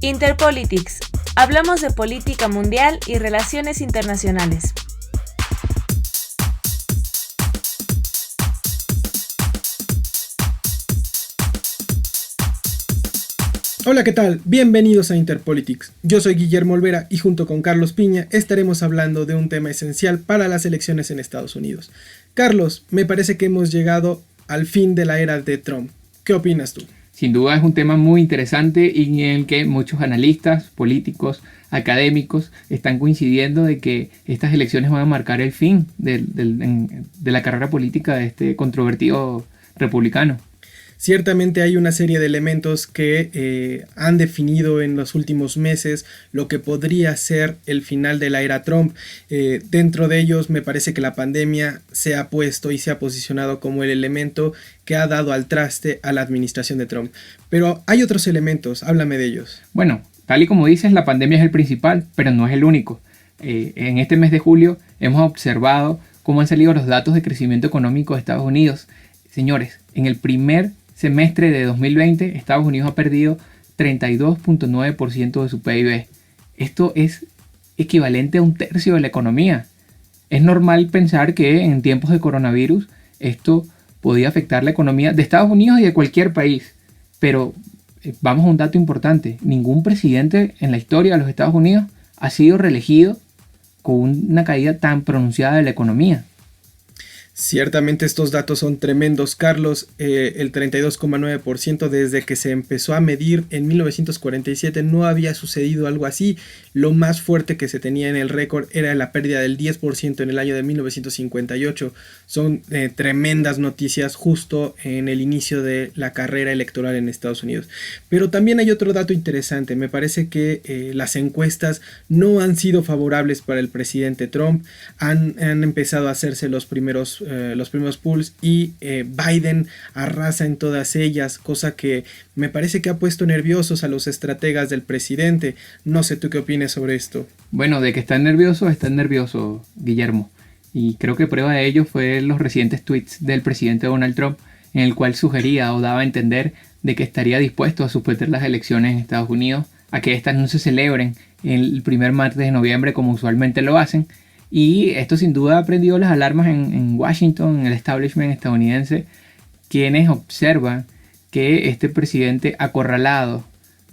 Interpolitics. Hablamos de política mundial y relaciones internacionales. Hola, ¿qué tal? Bienvenidos a Interpolitics. Yo soy Guillermo Olvera y junto con Carlos Piña estaremos hablando de un tema esencial para las elecciones en Estados Unidos. Carlos, me parece que hemos llegado al fin de la era de Trump. ¿Qué opinas tú? Sin duda es un tema muy interesante y en el que muchos analistas, políticos, académicos están coincidiendo de que estas elecciones van a marcar el fin de la carrera política de este controvertido republicano. Ciertamente hay una serie de elementos que han definido en los últimos meses lo que podría ser el final de la era Trump. Dentro de ellos me parece que la pandemia se ha puesto y se ha posicionado como el elemento que ha dado al traste a la administración de Trump. Pero hay otros elementos, háblame de ellos. Bueno, tal y como dices, la pandemia es el principal, pero no es el único. En este mes de julio hemos observado cómo han salido los datos de crecimiento económico de Estados Unidos. Señores, en el primer semestre de 2020, Estados Unidos ha perdido 32.9% de su PIB. Esto es equivalente a un tercio de la economía. Es normal pensar que en tiempos de coronavirus esto podía afectar la economía de Estados Unidos y de cualquier país. Pero vamos a un dato importante. Ningún presidente en la historia de los Estados Unidos ha sido reelegido con una caída tan pronunciada de la economía. Ciertamente estos datos son tremendos, Carlos. El 32,9% desde que se empezó a medir en 1947 no había sucedido algo así. Lo más fuerte que se tenía en el récord era la pérdida del 10% en el año de 1958. Son tremendas noticias justo en el inicio de la carrera electoral en Estados Unidos. Pero también hay otro dato interesante. Me parece que las encuestas no han sido favorables para el presidente Trump. Han empezado a hacerse los primeros polls y Biden arrasa en todas ellas, cosa que me parece que ha puesto nerviosos a los estrategas del presidente. No sé tú qué opinas sobre esto. Bueno, de que están nervioso, Guillermo. Y creo que prueba de ello fue los recientes tweets del presidente Donald Trump, en el cual sugería o daba a entender de que estaría dispuesto a suspender las elecciones en Estados Unidos, a que éstas no se celebren el primer martes de noviembre como usualmente lo hacen. Y esto sin duda ha prendido las alarmas en Washington, en el establishment estadounidense, quienes observan que este presidente acorralado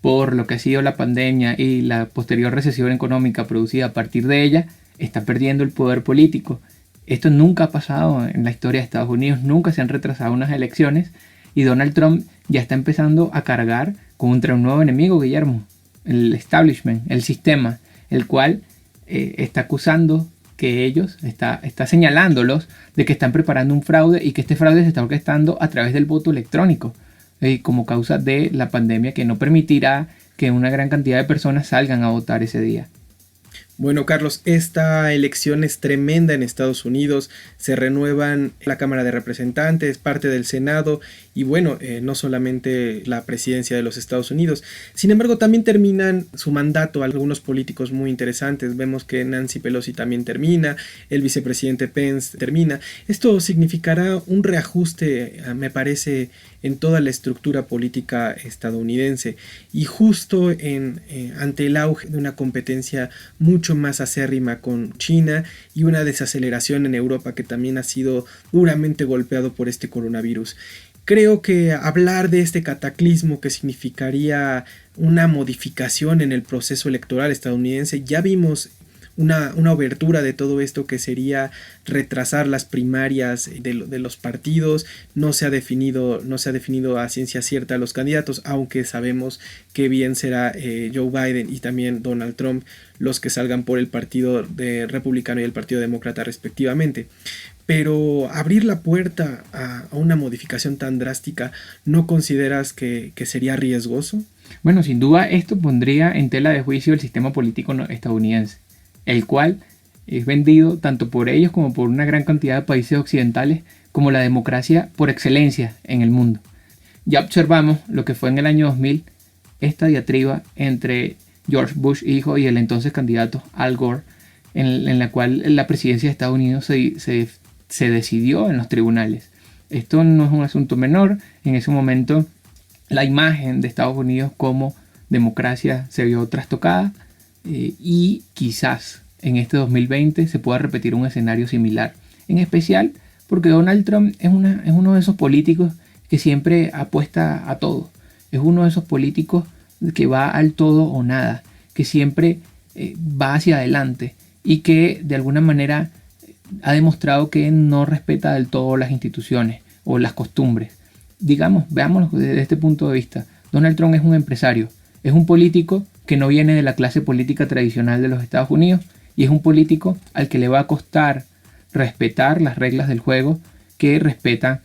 por lo que ha sido la pandemia y la posterior recesión económica producida a partir de ella, está perdiendo el poder político. Esto nunca ha pasado en la historia de Estados Unidos, nunca se han retrasado unas elecciones y Donald Trump ya está empezando a cargar contra un nuevo enemigo, Guillermo, el establishment, el sistema, el cual está acusando que ellos, está señalándolos de que están preparando un fraude y que este fraude se está orquestando a través del voto electrónico como causa de la pandemia que no permitirá que una gran cantidad de personas salgan a votar ese día. Bueno, Carlos, esta elección es tremenda en Estados Unidos, se renuevan la Cámara de Representantes, parte del Senado y bueno, no solamente la presidencia de los Estados Unidos, sin embargo también terminan su mandato algunos políticos muy interesantes. Vemos que Nancy Pelosi también termina, el vicepresidente Pence termina. Esto significará un reajuste, me parece, en toda la estructura política estadounidense y justo ante el auge de una competencia mucho más acérrima con China y una desaceleración en Europa que también ha sido duramente golpeado por este coronavirus. Creo que hablar de este cataclismo que significaría una modificación en el proceso electoral estadounidense, ya vimos una obertura de todo esto que sería retrasar las primarias de los partidos. No se ha definido a ciencia cierta los candidatos, aunque sabemos que bien será Joe Biden y también Donald Trump los que salgan por el partido republicano y el partido demócrata respectivamente. Pero abrir la puerta a una modificación tan drástica, ¿no consideras que sería riesgoso? Bueno, sin duda esto pondría en tela de juicio el sistema político estadounidense, el cual es vendido tanto por ellos como por una gran cantidad de países occidentales como la democracia por excelencia en el mundo. Ya observamos lo que fue en el año 2000 esta diatriba entre George Bush hijo y el entonces candidato Al Gore, en la cual la presidencia de Estados Unidos se decidió en los tribunales. Esto no es un asunto menor. En ese momento la imagen de Estados Unidos como democracia se vio trastocada y quizás en este 2020 se pueda repetir un escenario similar. En especial porque Donald Trump es uno de esos políticos que siempre apuesta a todo. Es uno de esos políticos que va al todo o nada, que siempre va hacia adelante y que de alguna manera ha demostrado que no respeta del todo las instituciones o las costumbres. Digamos, veámoslo desde este punto de vista. Donald Trump es un empresario, es un político que no viene de la clase política tradicional de los Estados Unidos y es un político al que le va a costar respetar las reglas del juego que respetan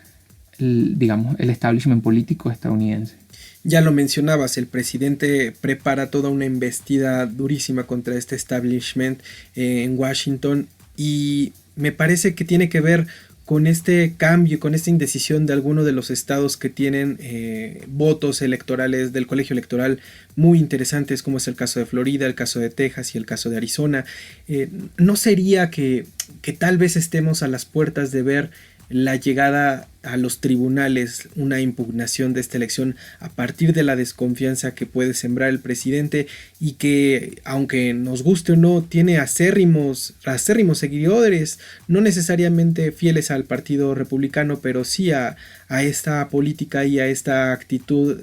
el establishment político estadounidense. Ya lo mencionabas, el presidente prepara toda una embestida durísima contra este establishment en Washington y me parece que tiene que ver con este cambio, con esta indecisión de algunos de los estados que tienen votos electorales del colegio electoral muy interesantes, como es el caso de Florida, el caso de Texas y el caso de Arizona. ¿No sería que tal vez estemos a las puertas de ver la llegada a los tribunales, una impugnación de esta elección a partir de la desconfianza que puede sembrar el presidente y que, aunque nos guste o no, tiene acérrimos seguidores, no necesariamente fieles al partido republicano, pero sí a esta política y a esta actitud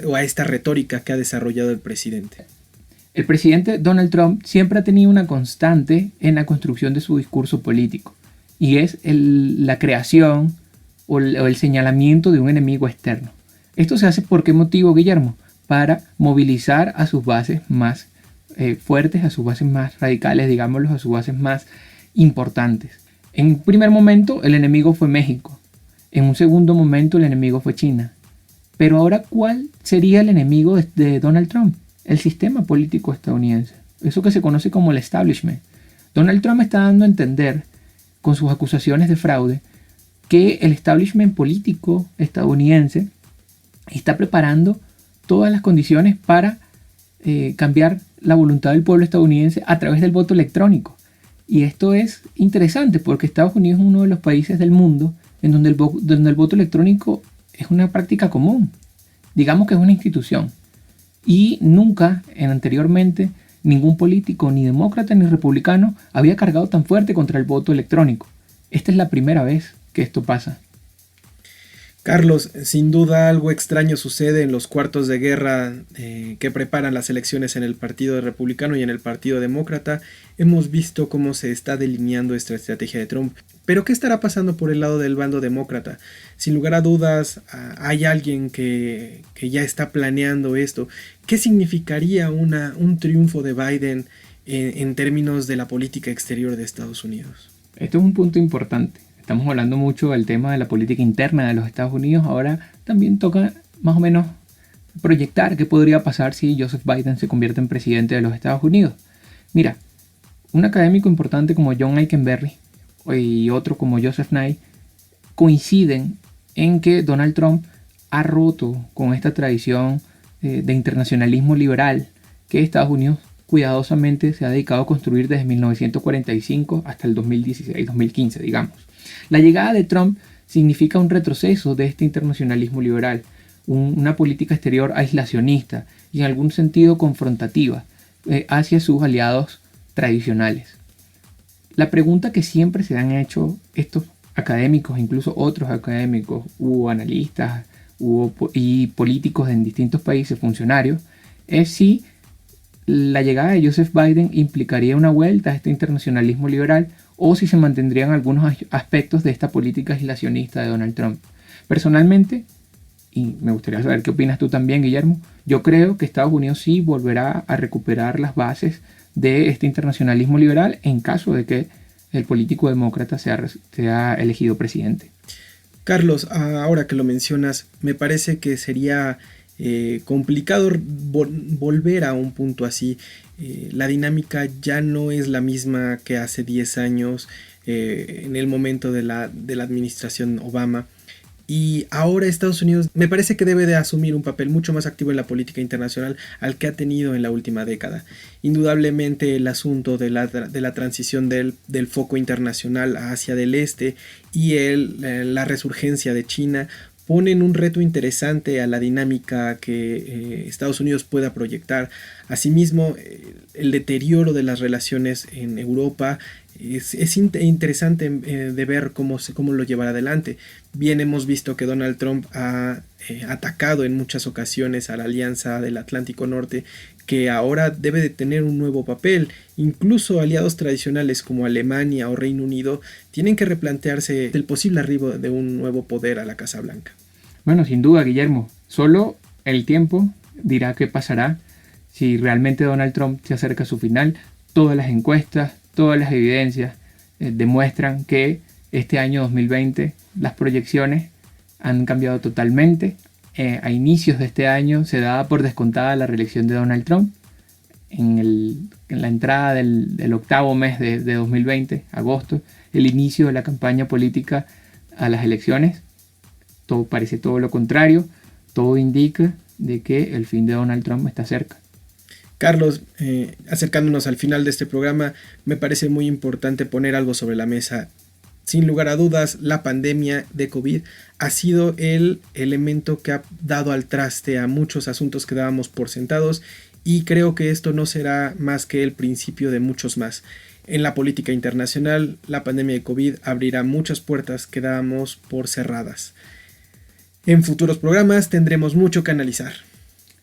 o a esta retórica que ha desarrollado el presidente? El presidente Donald Trump siempre ha tenido una constante en la construcción de su discurso político. Y es la creación o el señalamiento de un enemigo externo. ¿Esto se hace por qué motivo, Guillermo? Para movilizar a sus bases más fuertes, a sus bases más radicales, digámoslo, a sus bases más importantes. En un primer momento el enemigo fue México. En un segundo momento el enemigo fue China. Pero ahora, ¿cuál sería el enemigo de Donald Trump? El sistema político estadounidense. Eso que se conoce como el establishment. Donald Trump está dando a entender con sus acusaciones de fraude, que el establishment político estadounidense está preparando todas las condiciones para cambiar la voluntad del pueblo estadounidense a través del voto electrónico. Y esto es interesante porque Estados Unidos es uno de los países del mundo en donde el voto electrónico es una práctica común. Digamos que es una institución. Y nunca, anteriormente, ningún político, ni demócrata ni republicano, había cargado tan fuerte contra el voto electrónico. Esta es la primera vez que esto pasa. Carlos, sin duda algo extraño sucede en los cuartos de guerra que preparan las elecciones en el Partido Republicano y en el Partido Demócrata. Hemos visto cómo se está delineando esta estrategia de Trump. Pero ¿qué estará pasando por el lado del bando demócrata? Sin lugar a dudas, hay alguien que ya está planeando esto. ¿Qué significaría un triunfo de Biden en términos de la política exterior de Estados Unidos? Esto es un punto importante. Estamos hablando mucho del tema de la política interna de los Estados Unidos. Ahora también toca más o menos proyectar qué podría pasar si Joseph Biden se convierte en presidente de los Estados Unidos. Mira, un académico importante como John Ikenberry y otro como Joseph Nye coinciden en que Donald Trump ha roto con esta tradición de internacionalismo liberal que Estados Unidos cuidadosamente se ha dedicado a construir desde 1945 hasta el 2016-2015, digamos. La llegada de Trump significa un retroceso de este internacionalismo liberal, una política exterior aislacionista y en algún sentido confrontativa hacia sus aliados tradicionales. La pregunta que siempre se han hecho estos académicos, incluso otros académicos u analistas y políticos en distintos países, funcionarios, es si la llegada de Joseph Biden implicaría una vuelta a este internacionalismo liberal o si se mantendrían algunos aspectos de esta política aislacionista de Donald Trump. Personalmente, y me gustaría saber qué opinas tú también, Guillermo, yo creo que Estados Unidos sí volverá a recuperar las bases de este internacionalismo liberal en caso de que el político demócrata sea elegido presidente. Carlos, ahora que lo mencionas, me parece que sería complicado volver a un punto así. La dinámica ya no es la misma que hace 10 años en el momento de la administración Obama. Y ahora Estados Unidos me parece que debe de asumir un papel mucho más activo en la política internacional al que ha tenido en la última década. Indudablemente el asunto de la transición del foco internacional hacia del este y la resurgencia de China ponen un reto interesante a la dinámica que Estados Unidos pueda proyectar. Asimismo, el deterioro de las relaciones en Europa es interesante de ver cómo lo llevará adelante. Bien hemos visto que Donald Trump ha atacado en muchas ocasiones a la Alianza del Atlántico Norte, que ahora debe de tener un nuevo papel. Incluso aliados tradicionales como Alemania o Reino Unido tienen que replantearse el posible arribo de un nuevo poder a la Casa Blanca. Bueno, sin duda, Guillermo, solo el tiempo dirá qué pasará si realmente Donald Trump se acerca a su final. Todas las encuestas, todas las evidencias demuestran que este año 2020 las proyecciones han cambiado totalmente. A inicios de este año se daba por descontada la reelección de Donald Trump. En la entrada del octavo mes de 2020, agosto, el inicio de la campaña política a las elecciones, todo parece todo lo contrario. Todo indica de que el fin de Donald Trump está cerca. Carlos, acercándonos al final de este programa, me parece muy importante poner algo sobre la mesa. Sin lugar a dudas, la pandemia de COVID ha sido el elemento que ha dado al traste a muchos asuntos que dábamos por sentados, y creo que esto no será más que el principio de muchos más. En la política internacional, la pandemia de COVID abrirá muchas puertas que dábamos por cerradas. En futuros programas tendremos mucho que analizar.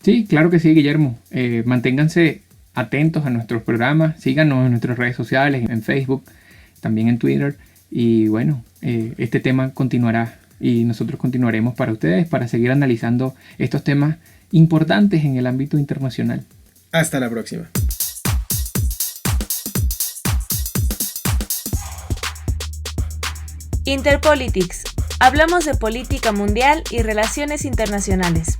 Sí, claro que sí, Guillermo. Manténganse atentos a nuestros programas, síganos en nuestras redes sociales, en Facebook, también en Twitter. Y bueno, este tema continuará y nosotros continuaremos para ustedes para seguir analizando estos temas importantes en el ámbito internacional. Hasta la próxima. Interpolitics. Hablamos de política mundial y relaciones internacionales.